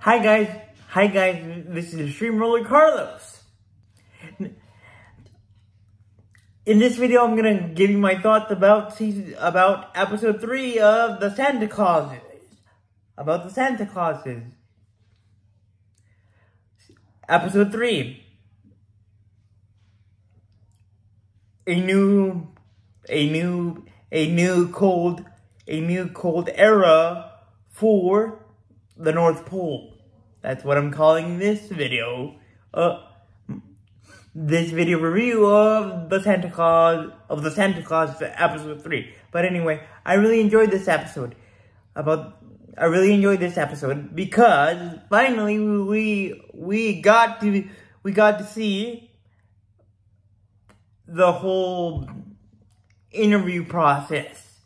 Hi guys, this is Stream Roller Carlos. In this video, I'm gonna give you my thoughts about episode 3 of the Santa Clauses. About the Santa Clauses. Episode 3. A new cold era for the North Pole. That's what I'm calling this video. This video review of the Santa Claus episode 3. But anyway, I really enjoyed this episode. Because finally we got to see the whole interview process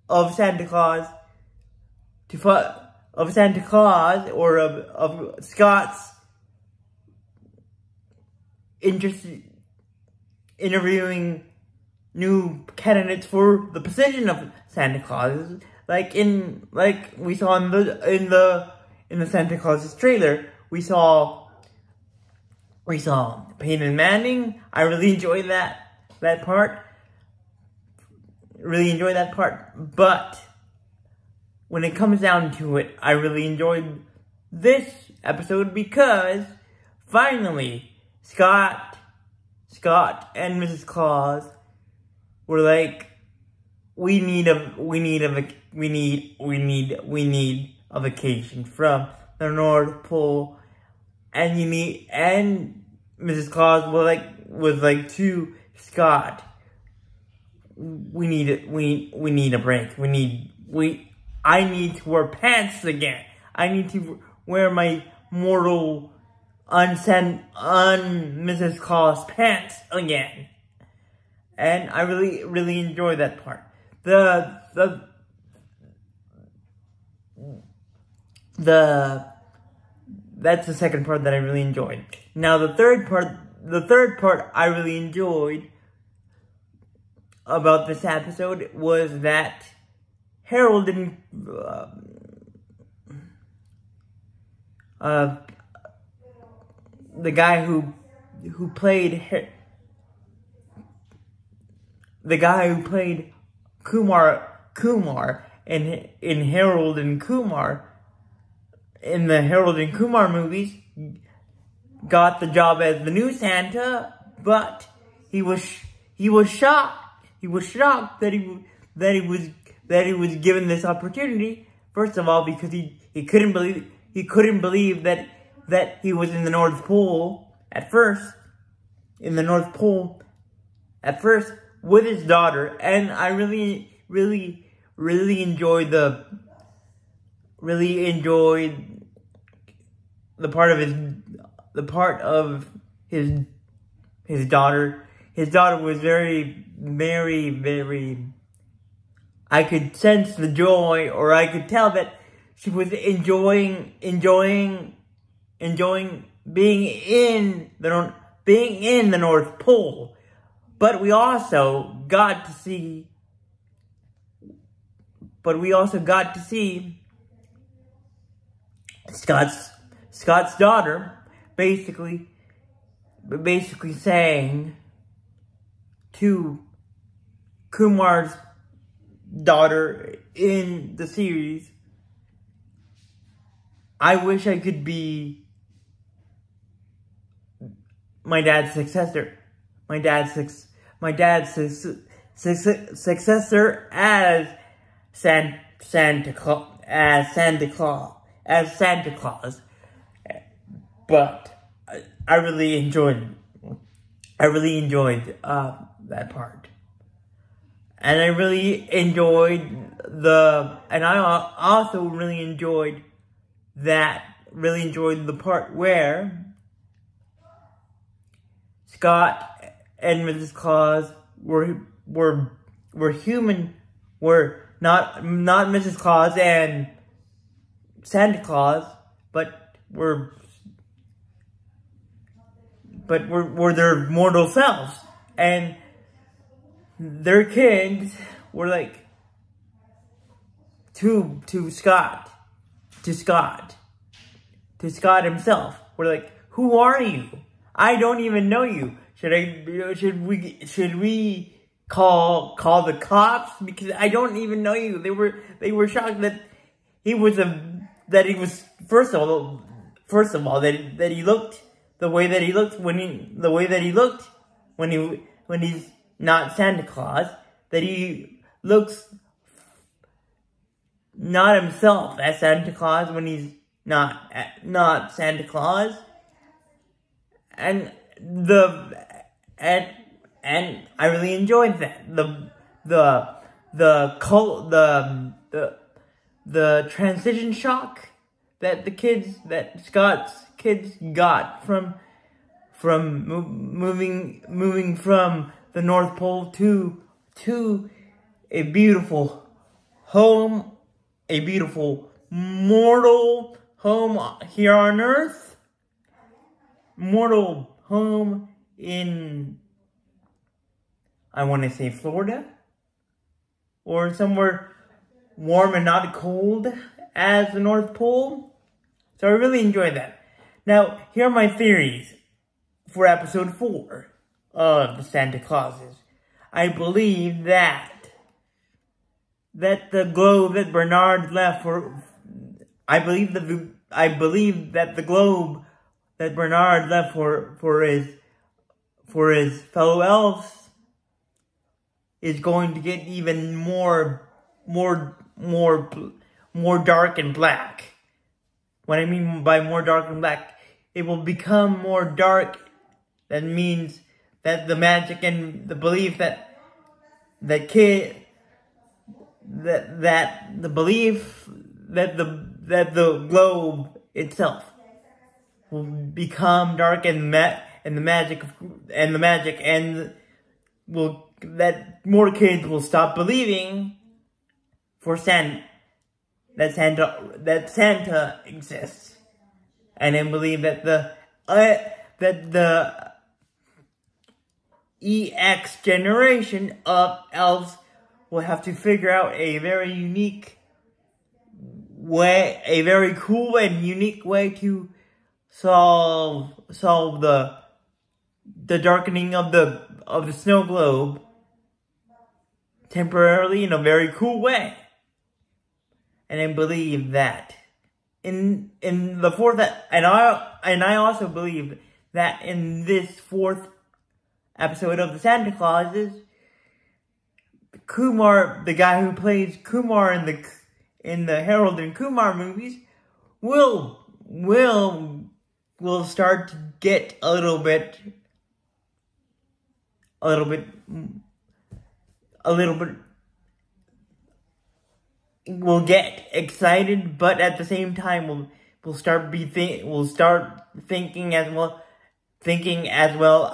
of Santa Claus or of Scott's interviewing new candidates for the position of Santa Claus, like we saw in the Santa Claus's trailer. We saw Peyton Manning. I really enjoyed that part. But when it comes down to it, I really enjoyed this episode because finally Scott and Mrs. Claus were like, we need a vacation from the North Pole, and Mrs. Claus was like to Scott, we need a break. I need to wear pants again. I need to wear my mortal Mrs. Claus pants again. And I really enjoyed that part. That's the second part that I really enjoyed. Now the third part I really enjoyed about this episode was that Harold and the guy who played Kumar in Harold and Kumar in the Harold and Kumar movies got the job as the new Santa, but he was shocked. He was shocked that he was given this opportunity. First of all, because he couldn't believe that he was in the North Pole at first. With his daughter, and I really enjoyed the part of his daughter. His daughter was very, I could sense the joy, or I could tell that she was enjoying being in the North Pole. But we also got to see Scott's daughter basically saying to Kumar's daughter in the series, I wish I could be my dad's successor. My dad's successor as Santa Claus. But I really enjoyed that part. And I also really enjoyed the part where Scott and Mrs. Claus were human, were not Mrs. Claus and Santa Claus, but were their mortal selves, and their kids were like to Scott, Scott himself. We're like, who are you? I don't even know you. Should we call the cops? Because I don't even know you. They were shocked that he was first of all that he looked the way that he looked when he's not Santa Claus, that he looks not himself as Santa Claus when he's not Santa Claus, and I really enjoyed that. The transition shock that Scott's kids got from moving from the North Pole to a beautiful home, a beautiful mortal home here on Earth, mortal home in, I want to say, Florida, or somewhere warm and not cold as the North Pole. So I really enjoyed that. Now, here are my theories for episode 4 of the Santa Clauses. I believe that the globe that Bernard left I believe that the globe that Bernard left for his fellow elves is going to get even more dark and black. What I mean by more dark and black, it will become more dark. That means that the magic and the belief that the globe itself will become dark, and that more kids will stop believing that Santa exists, and then believe that the EX generation of elves will have to figure out a very unique way, a very cool and unique way to solve the darkening of the snow globe temporarily in a very cool way. And I believe that in the fourth, and I also believe that in this 4th episode of the Santa Clauses, Kumar, the guy who plays Kumar in the Harold and Kumar movies, will start to get a little bit will get excited, but at the same time will start thinking as well,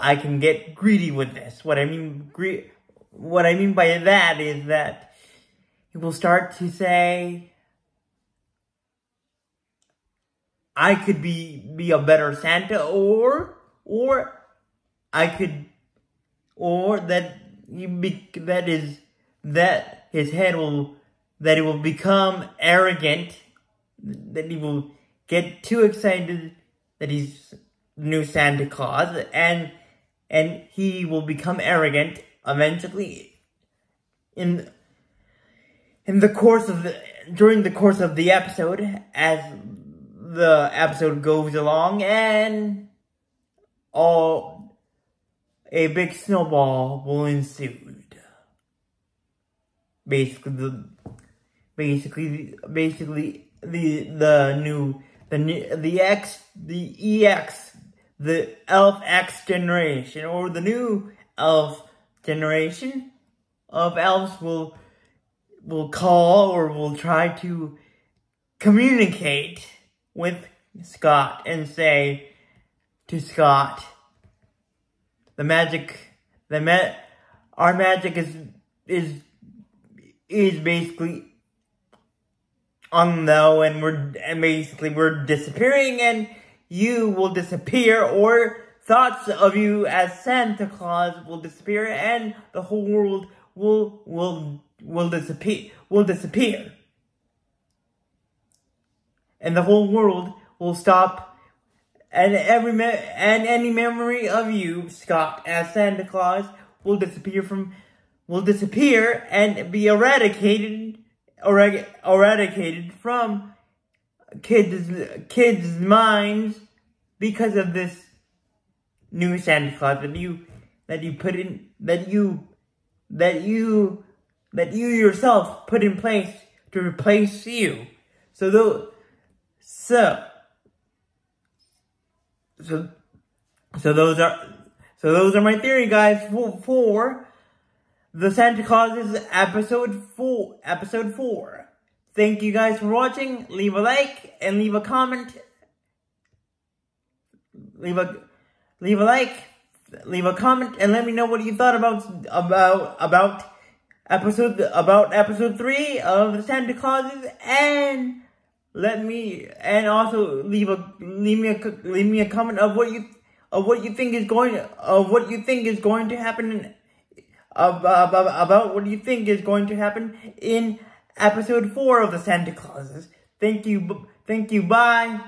I can get greedy with this. What I mean by that is that he will start to say, I could be a better Santa, or that he will become arrogant, that he will get too excited that he's new Santa Claus, and he will become arrogant eventually during the course of the episode, as the episode goes along, and a big snowball will ensue. Basically the Elf X generation, or the new Elf generation of elves will call, or will try to communicate with Scott and say to Scott, our magic is basically unknown, and we're disappearing, and you will disappear, or thoughts of you as Santa Claus will disappear, and the whole world will disappear. And the whole world will stop, and any memory of you, Scott, as Santa Claus will disappear and be eradicated from kids' minds because of this new Santa Claus that you yourself put in place to replace you. So those are my theory, guys, for the Santa Clauses episode 4. Thank you guys for watching. Leave a like and leave a comment. Leave a comment and let me know what you thought about episode 3 of the Santa Clauses, and also leave me a comment of what you think is going to happen about what you think is going to happen in episode 4 of the Santa Clauses. Thank you. Bye.